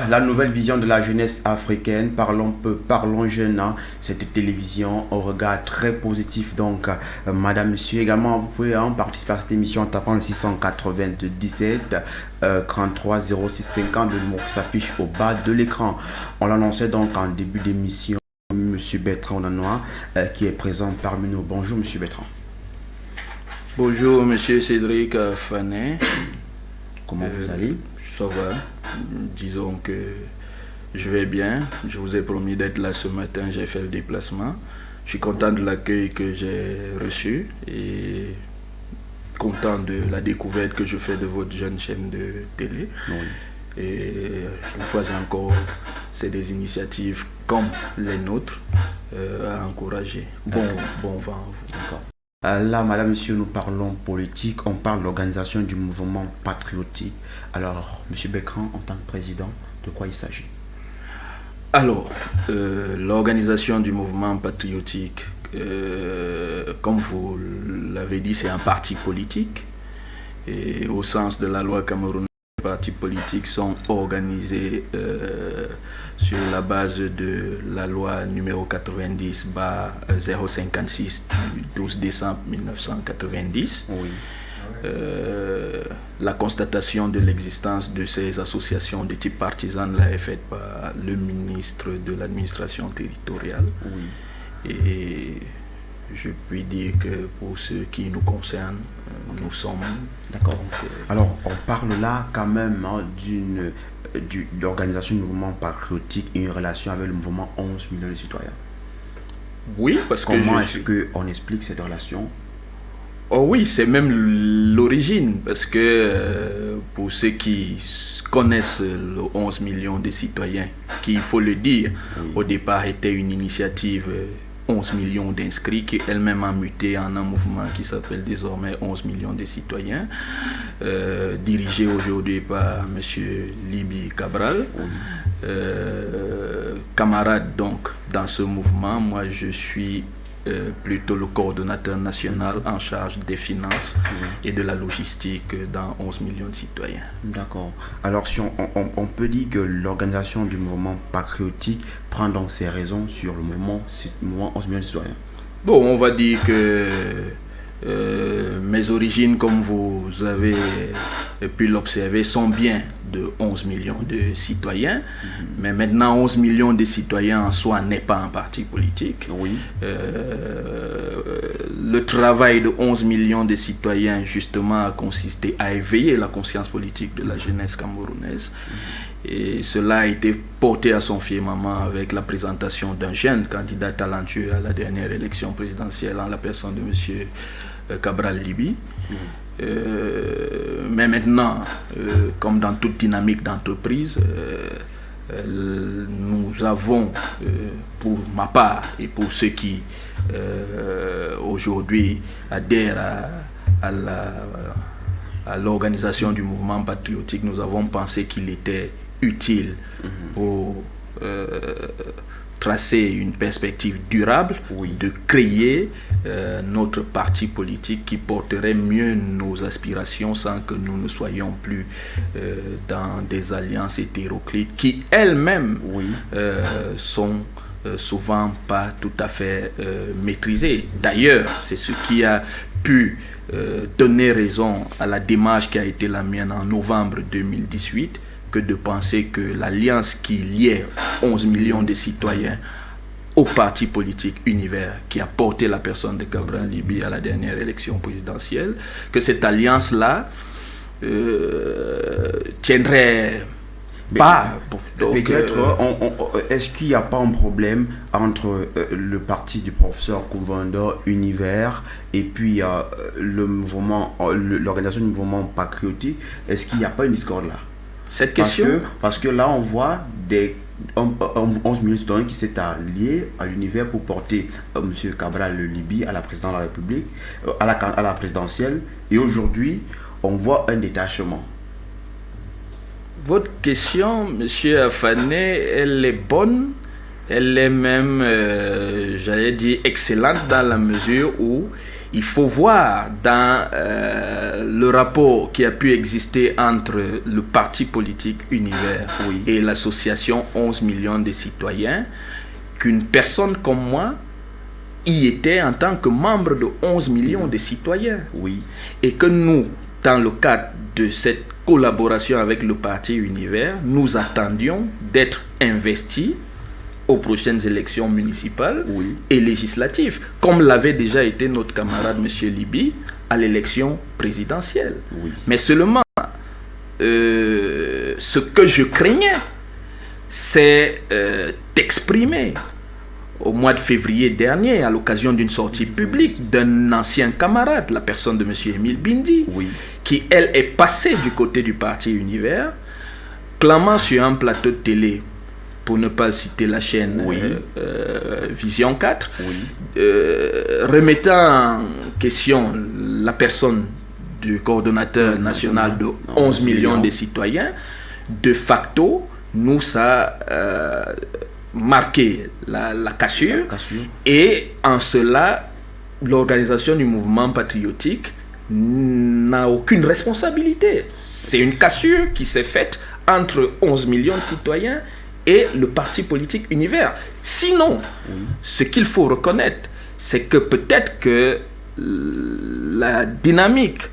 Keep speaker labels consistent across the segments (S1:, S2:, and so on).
S1: la nouvelle vision de la jeunesse africaine. Parlons peu, parlons jeune. Hein. Cette télévision au regard très positif. Donc, madame, monsieur, également, vous pouvez participer à cette émission en tapant le 697 33 06 50. Le numéro qui s'affiche au bas de l'écran. On l'annonçait donc en début d'émission. Monsieur Bertrand Onanoa, qui est présent parmi nous. Bonjour, monsieur Bertrand.
S2: Bonjour, monsieur Cédric Fanet.
S1: Comment vous allez?
S2: Ça va. Disons que je vais bien. Je vous ai promis d'être là ce matin. J'ai fait le déplacement. Je suis content de l'accueil que j'ai reçu et content de la découverte que je fais de votre jeune chaîne de télé. Oui. Et une fois encore, c'est des initiatives comme les nôtres à encourager. Bon vent à vous.
S1: D'accord. Là, madame, monsieur, nous parlons politique, on parle de l'organisation du mouvement patriotique. Alors, monsieur Bertrand, en tant que président, de quoi il s'agit?
S2: Alors, l'organisation du mouvement patriotique, comme vous l'avez dit, c'est un parti politique. Et au sens de la loi camerounaise, les partis politiques sont organisés sur la base de la loi numéro 90/056 du 12 décembre 1990. Oui. La constatation de l'existence de ces associations de type partisan est faite par le ministre de l'administration territoriale. Oui. Et je puis dire que pour ce qui nous concerne, nous sommes...
S1: D'accord. Alors, on parle là quand même d'une l'organisation du mouvement patriotique et une relation avec le mouvement 11 millions de citoyens.
S2: Oui, parce que...
S1: Comment est-ce qu'on explique cette relation?
S2: Oh oui, c'est même l'origine, parce que pour ceux qui connaissent le 11 millions de citoyens, qui, il faut le dire, oui, au départ était une initiative 11 millions d'inscrits, qui elle-même a muté en un mouvement qui s'appelle désormais 11 millions de citoyens, dirigé aujourd'hui par M. Libi Cabral. Oui. Camarade donc dans ce mouvement, moi je suis plutôt le coordonnateur national en charge des finances et de la logistique dans 11 millions de citoyens.
S1: D'accord. Alors si on peut dire que l'organisation du mouvement patriotique prend donc ses raisons sur le mouvement 11 millions de citoyens.
S2: Bon, on va dire que mes origines, comme vous avez pu l'observer, sont bien de 11 millions de citoyens. Mais maintenant, 11 millions de citoyens en soi n'est pas un parti politique. Oui. Le travail de 11 millions de citoyens, justement, a consisté à éveiller la conscience politique de la jeunesse camerounaise. Et cela a été porté à son firmament avec la présentation d'un jeune candidat talentueux à la dernière élection présidentielle en la personne de M. Cabral Libi. Mais maintenant, comme dans toute dynamique d'entreprise, nous avons, pour ma part et pour ceux qui aujourd'hui adhèrent à l'organisation du mouvement patriotique, nous avons pensé qu'il était utile pour tracer une perspective durable, oui, de créer notre parti politique qui porterait mieux nos aspirations sans que nous ne soyons plus dans des alliances hétéroclites qui elles-mêmes, oui, sont souvent pas tout à fait maîtrisées. D'ailleurs, c'est ce qui a pu donner raison à la démarche qui a été la mienne en novembre 2018, que de penser que l'alliance qui liait 11 millions de citoyens au parti politique Univers qui a porté la personne de Cabral Libi à la dernière élection présidentielle, que cette alliance-là tiendrait pas.
S1: Peut-être, est-ce qu'il n'y a pas un problème entre le parti du professeur Kouvanda Univers et puis l'organisation du mouvement patriotique? Est-ce qu'il n'y a pas une discorde là?
S2: Cette question,
S1: parce que là, on voit des 11 millions de citoyens qui s'est alliés à l'univers pour porter M. Cabral Libi à la présidence de la République, à la présidentielle. Et aujourd'hui, on voit un détachement.
S2: Votre question, M. Afané, elle est bonne. Elle est même, j'allais dire, excellente dans la mesure où il faut voir dans le rapport qui a pu exister entre le parti politique Univers et l'association 11 millions de citoyens, qu'une personne comme moi y était en tant que membre de 11 millions de citoyens. Et que nous, dans le cadre de cette collaboration avec le parti Univers, nous attendions d'être investis aux prochaines élections municipales et législatives, comme l'avait déjà été notre camarade M. Liby à l'élection présidentielle. Mais seulement, ce que je craignais, c'est d'exprimer au mois de février dernier, à l'occasion d'une sortie publique d'un ancien camarade, la personne de M. Émile Bindi, qui, elle, est passée du côté du parti Univers, clamant sur un plateau de télé, pour ne pas citer la chaîne Vision 4, remettant en question la personne du coordonnateur national de 11 millions de citoyens. De facto, nous, ça marqué la cassure, et en cela, l'organisation du mouvement patriotique n'a aucune responsabilité. C'est une cassure qui s'est faite entre 11 millions de citoyens et le parti politique Univers. Sinon, ce qu'il faut reconnaître, c'est que peut-être que la dynamique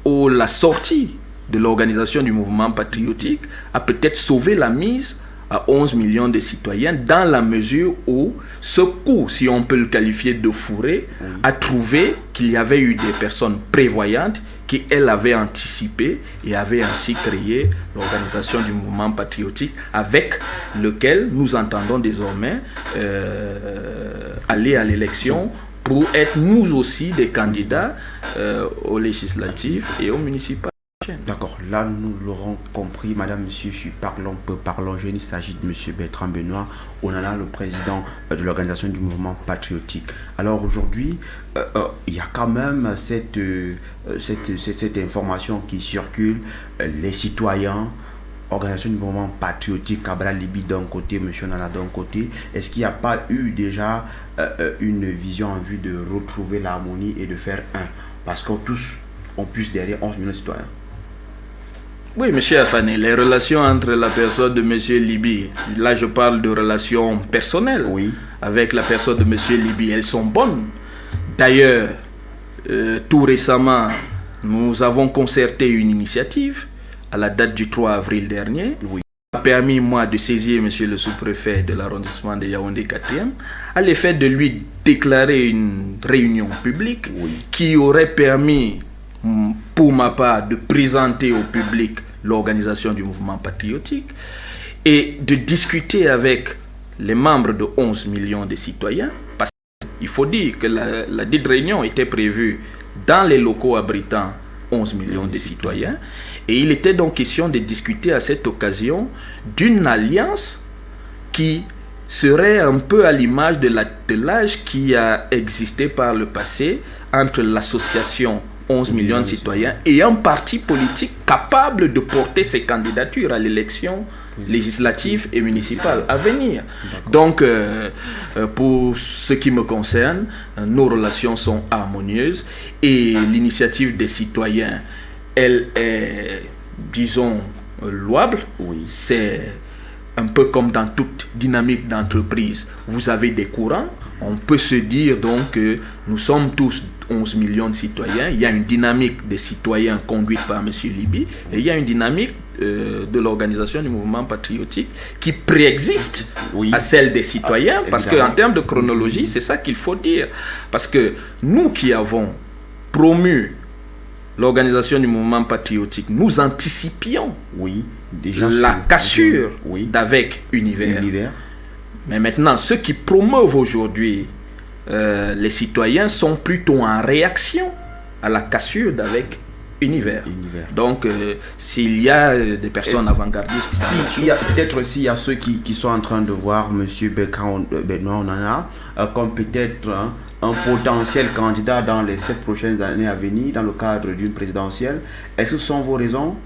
S2: ou la sortie de l'organisation du mouvement patriotique a peut-être sauvé la mise à 11 millions de citoyens, dans la mesure où ce coup, si on peut le qualifier de fourré, a trouvé qu'il y avait eu des personnes prévoyantes qui, elles, avaient anticipé et avaient ainsi créé l'organisation du mouvement patriotique, avec lequel nous entendons désormais aller à l'élection pour être nous aussi des candidats aux législatives et aux municipales.
S1: D'accord, là nous l'aurons compris, madame, monsieur, parlons jeune, il s'agit de monsieur Bertrand Benoît Onana, le président de l'organisation du mouvement patriotique. Alors aujourd'hui, il y a quand même cette information qui circule, les citoyens, organisation du mouvement patriotique, Cabral Liby d'un côté, monsieur Onana d'un côté. Est-ce qu'il n'y a pas eu déjà une vision en vue de retrouver l'harmonie et de faire un? Parce que tous, on puisse derrière 11 millions de citoyens.
S2: Oui, M. Afane, les relations entre la personne de M. Liby, là je parle de relations personnelles avec la personne de M. Liby, elles sont bonnes. D'ailleurs, tout récemment, nous avons concerté une initiative à la date du 3 avril dernier, qui a permis, moi, de saisir M. le sous-préfet de l'arrondissement de Yaoundé 4e, à l'effet de lui déclarer une réunion publique qui aurait permis, pour ma part, de présenter au public l'organisation du mouvement patriotique et de discuter avec les membres de 11 millions de citoyens, parce qu'il faut dire que la dite réunion était prévue dans les locaux abritant 11 millions de citoyens, et il était donc question de discuter à cette occasion d'une alliance qui serait un peu à l'image de l'attelage qui a existé par le passé entre l'association 11 millions de citoyens et un parti politique capable de porter ses candidatures à l'élection législative et municipale à venir. Donc, pour ce qui me concerne, nos relations sont harmonieuses et l'initiative des citoyens, elle est, disons, louable. C'est un peu comme dans toute dynamique d'entreprise. Vous avez des courants. On peut se dire donc que nous sommes tous 11 millions de citoyens. Il y a une dynamique des citoyens conduite par M. Liby et il y a une dynamique de l'organisation du mouvement patriotique qui préexiste à celle des citoyens, parce qu'en termes de chronologie, c'est ça qu'il faut dire. Parce que nous qui avons promu l'organisation du mouvement patriotique, nous anticipions déjà la cassure d'avec Univers. Mais maintenant, ceux qui promeuvent aujourd'hui les citoyens sont plutôt en réaction à la cassure d'avec Univers. Donc, s'il y a des personnes avant-gardistes...
S1: Peut-être s'il y a ceux qui sont en train de voir M. Benoît Onana comme peut-être un potentiel candidat dans les 7 prochaines années à venir, dans le cadre d'une présidentielle, est-ce que ce sont vos raisons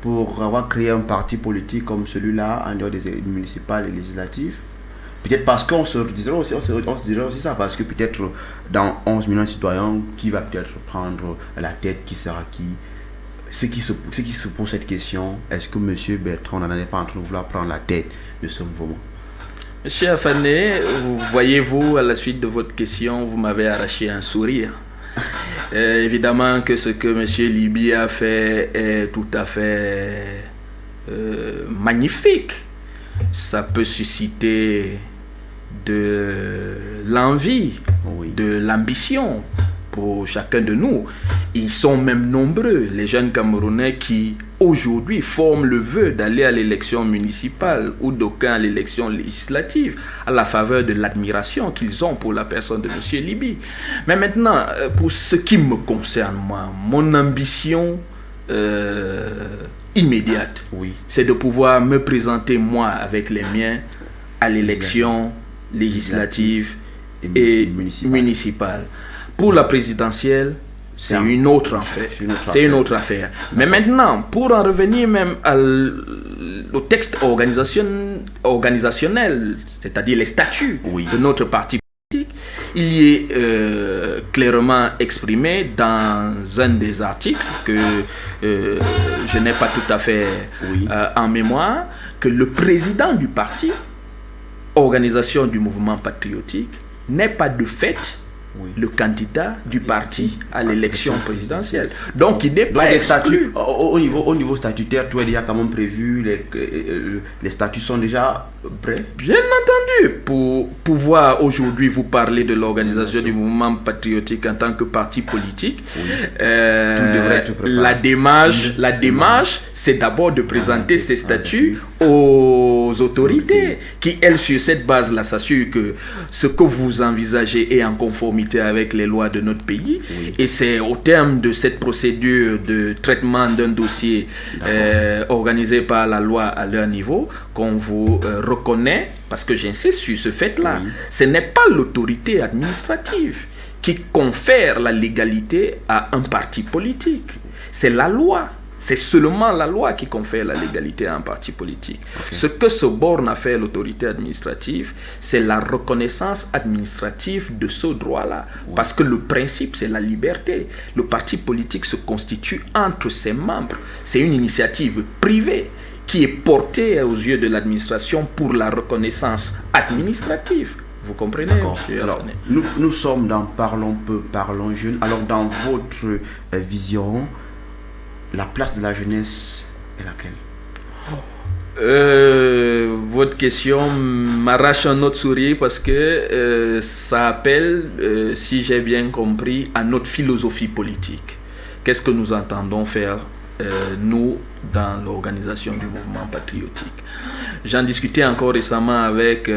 S1: pour avoir créé un parti politique comme celui-là en dehors des municipales et législatives? Peut-être parce qu'on se dirait aussi, on se dirait aussi ça, parce que peut-être dans 11 millions de citoyens, qui va peut-être prendre la tête, qui sera qui? Ceux qui se posent cette question, est-ce que M. Bertrand n'en est pas en train de vouloir prendre la tête de ce mouvement?
S2: Monsieur Afané, voyez-vous, à la suite de votre question, vous m'avez arraché un sourire. Évidemment que ce que M. Liby a fait est tout à fait magnifique. Ça peut susciter de l'envie, de l'ambition pour chacun de nous. Ils sont même nombreux, les jeunes Camerounais qui aujourd'hui forment le vœu d'aller à l'élection municipale ou d'aucuns à l'élection législative à la faveur de l'admiration qu'ils ont pour la personne de M. Liby. Mais maintenant, pour ce qui me concerne, moi, mon ambition immédiate, c'est de pouvoir me présenter moi avec les miens à l'élection législative et municipale. Pour la présidentielle, c'est une autre affaire. C'est une autre affaire. Mais maintenant, pour en revenir même au texte organisationnel, c'est-à-dire les statuts de notre parti politique, il y est clairement exprimé dans un des articles que je n'ai pas tout à fait en mémoire, que le président du parti, organisation du mouvement patriotique, n'est pas de fait le candidat du parti à l'élection présidentielle. Donc il n'est pas exclu.
S1: Au niveau statutaire, tout est déjà quand même prévu, les statuts sont déjà prêts?
S2: Bien entendu, pour pouvoir aujourd'hui vous parler de l'organisation du mouvement patriotique en tant que parti politique, la démarche, c'est d'abord de présenter ces statuts aux autorités qui, elles, sur cette base-là, s'assurent que ce que vous envisagez est en conformité avec les lois de notre pays. Et c'est au terme de cette procédure de traitement d'un dossier organisé par la loi à leur niveau qu'on vous reconnaît, parce que j'insiste sur ce fait-là, ce n'est pas l'autorité administrative qui confère la légalité à un parti politique, c'est la loi. C'est seulement la loi qui confère la légalité à un parti politique. Ce que se borne à faire l'autorité administrative, c'est la reconnaissance administrative de ce droit-là. Parce que le principe, c'est la liberté. Le parti politique se constitue entre ses membres. C'est une initiative privée qui est portée aux yeux de l'administration pour la reconnaissance administrative. Vous comprenez, monsieur?
S1: Alors, nous sommes dans Parlons peu, parlons jeune. Alors, dans votre vision, la place de la jeunesse est laquelle?
S2: Votre question m'arrache un autre sourire parce que ça appelle, si j'ai bien compris, à notre philosophie politique. Qu'est-ce que nous entendons faire, nous, dans l'organisation du mouvement patriotique? J'en discutais encore récemment avec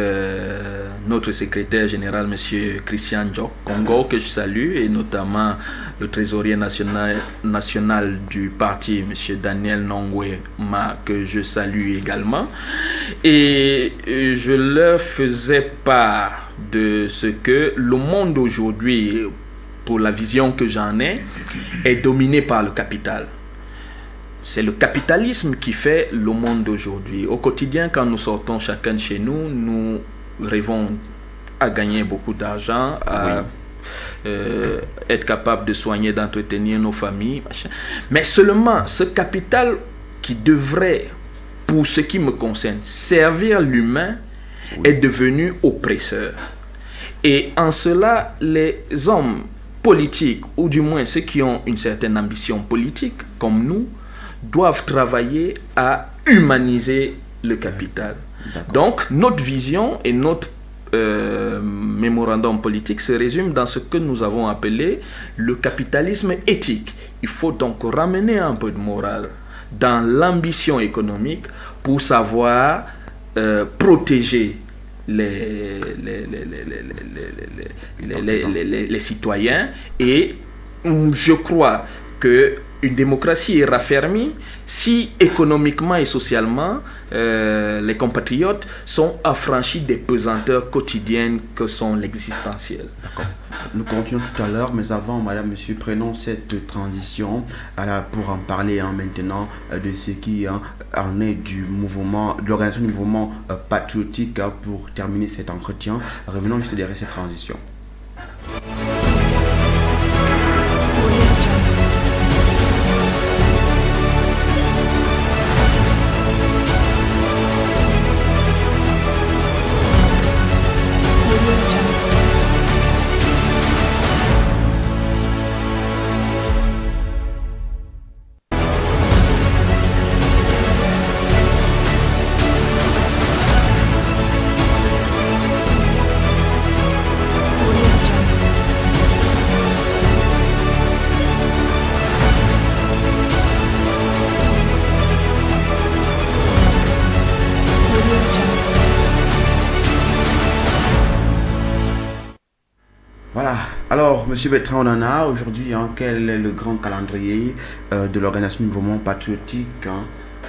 S2: notre secrétaire général, M. Christian Djok Congo, que je salue, et notamment le trésorier national du parti, M. Daniel Nongwe Ma, que je salue également. Et je leur faisais part de ce que le monde aujourd'hui, pour la vision que j'en ai, est dominé par le capital. C'est le capitalisme qui fait le monde d'aujourd'hui. Au quotidien, quand nous sortons chacun de chez nous, nous rêvons à gagner beaucoup d'argent, à être capable de soigner, d'entretenir nos familles. Machin. Mais seulement ce capital qui devrait, pour ce qui me concerne, servir l'humain, est devenu oppresseur. Et en cela, les hommes politiques, ou du moins ceux qui ont une certaine ambition politique, comme nous, doivent travailler à humaniser le capital. Donc, notre vision et notre mémorandum politique se résume dans ce que nous avons appelé le capitalisme éthique. Il faut donc ramener un peu de morale dans l'ambition économique pour savoir protéger les citoyens. Et je crois que une démocratie est raffermie si économiquement et socialement les compatriotes sont affranchis des pesanteurs quotidiennes que sont l'existentiel.
S1: Nous continuons tout à l'heure, mais avant, madame, monsieur, prenons cette transition pour en parler maintenant de ce qui en est du mouvement, de l'organisation du mouvement patriotique pour terminer cet entretien. Revenons juste derrière cette transition. Voilà, alors Monsieur Bertrand Onana, aujourd'hui, quel est le grand calendrier de l'organisation du mouvement patriotique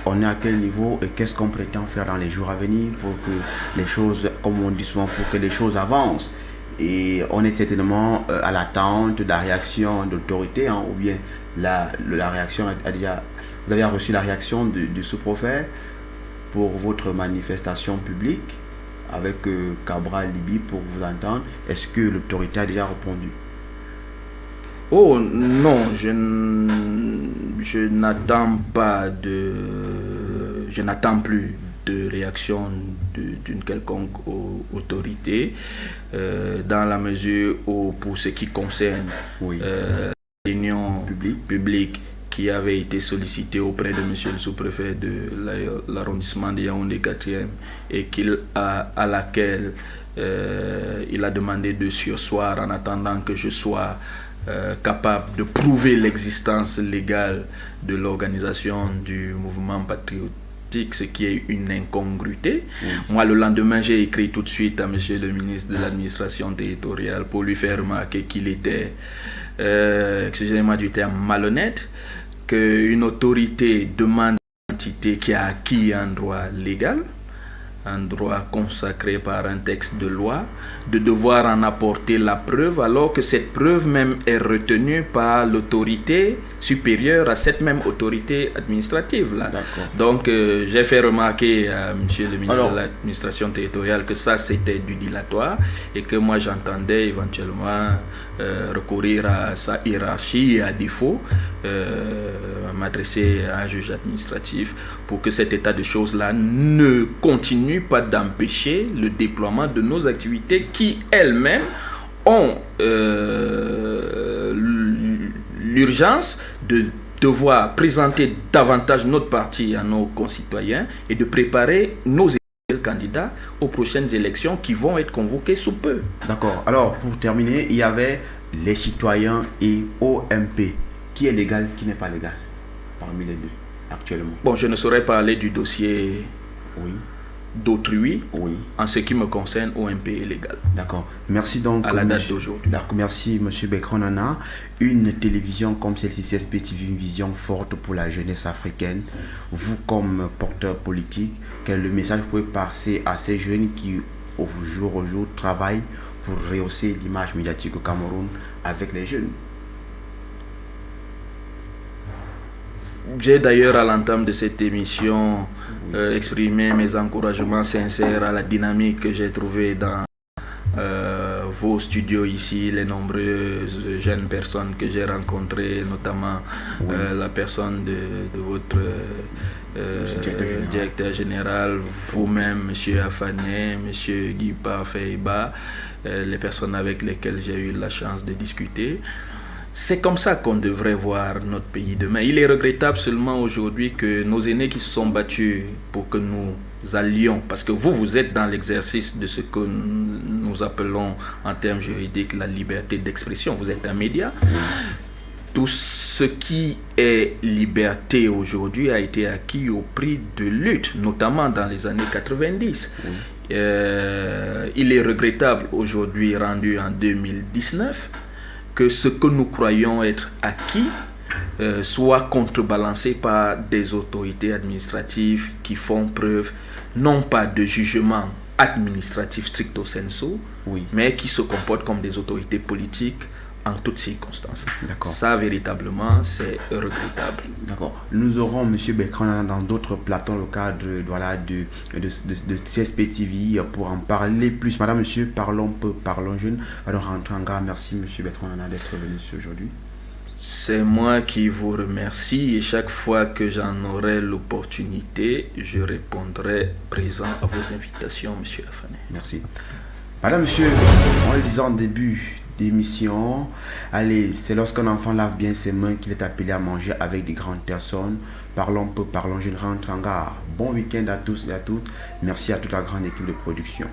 S1: On est à quel niveau et qu'est-ce qu'on prétend faire dans les jours à venir pour que les choses, comme on dit souvent, pour que les choses avancent. Et on est certainement à l'attente de la réaction d'autorité, ou bien la réaction a déjà... Vous avez reçu la réaction du sous-préfet pour votre manifestation publique avec Cabral Libi pour vous entendre. Est-ce que l'autorité a déjà répondu?
S2: Oh non, je n'attends pas je n'attends plus de réaction d'une quelconque autorité dans la mesure où, pour ce qui concerne la réunion publique qui avait été sollicité auprès de monsieur le sous-préfet de l'arrondissement de Yaoundé 4e et à laquelle il a demandé de surseoir en attendant que je sois capable de prouver l'existence légale de l'organisation du mouvement patriotique, ce qui est une incongruité. Moi, le lendemain, j'ai écrit tout de suite à monsieur le ministre de l'administration territoriale pour lui faire remarquer qu'il était, excusez-moi du terme, malhonnête, qu'une autorité demande à une entité qui a acquis un droit légal, un droit consacré par un texte de loi, de devoir en apporter la preuve alors que cette preuve même est retenue par l'autorité supérieure à cette même autorité administrative là. Donc j'ai fait remarquer à monsieur le ministre de l'administration territoriale que ça c'était du dilatoire et que moi j'entendais éventuellement recourir à sa hiérarchie et à défaut m'adresser à un juge administratif pour que cet état de choses là ne continue pas d'empêcher le déploiement de nos activités qui elles-mêmes ont l'urgence de devoir présenter davantage notre parti à nos concitoyens et de préparer nos candidats aux prochaines élections qui vont être convoquées sous peu.
S1: D'accord. Alors, pour terminer, il y avait les citoyens et OMP. Qui est légal, qui n'est pas légal parmi les deux actuellement?
S2: Bon, je ne saurais parler du dossier d'autrui. En ce qui me concerne, OMP est légal.
S1: D'accord. Merci donc.
S2: À la date d'aujourd'hui.
S1: D'accord. Merci M. Bertrand Onana. Une télévision comme celle-ci, CSP TV, une vision forte pour la jeunesse africaine. Vous, comme porteur politique, quel est le message que vous pouvez passer à ces jeunes qui, au jour travaillent pour rehausser l'image médiatique au Cameroun avec les jeunes?
S2: J'ai d'ailleurs à l'entame de cette émission exprimé mes encouragements sincères à la dynamique que j'ai trouvée dans vos studios ici, les nombreuses jeunes personnes que j'ai rencontrées, notamment la personne de votre directeur général, vous-même, M. Afané, M. Guy Parfaiba, les personnes avec lesquelles j'ai eu la chance de discuter. C'est comme ça qu'on devrait voir notre pays demain. Il est regrettable seulement aujourd'hui que nos aînés qui se sont battus pour que nous allions, parce que vous êtes dans l'exercice de ce que nous appelons en termes juridiques la liberté d'expression. Vous êtes un média. Tout ce qui est liberté aujourd'hui a été acquis au prix de lutte, notamment dans les années 90. Il est regrettable aujourd'hui, rendu en 2019, que ce que nous croyons être acquis soit contrebalancé par des autorités administratives qui font preuve non pas de jugement administratif stricto sensu, mais qui se comportent comme des autorités politiques en toutes circonstances. Ça, véritablement, c'est regrettable.
S1: D'accord. Nous aurons M. Bertrand dans d'autres plateaux, le cadre de CSP TV, pour en parler plus. Madame, monsieur, parlons peu, parlons jeune. Alors, en tout cas, merci M. Bertrand d'être venu aujourd'hui.
S2: C'est moi qui vous remercie et chaque fois que j'en aurai l'opportunité, je répondrai présent à vos invitations, M. Afané.
S1: Merci. Madame, monsieur, en le disant en début d'émission, allez, c'est lorsqu'un enfant lave bien ses mains qu'il est appelé à manger avec des grandes personnes. Parlons peu, parlons jeune, rentre en gare. Bon week-end à tous et à toutes. Merci à toute la grande équipe de production.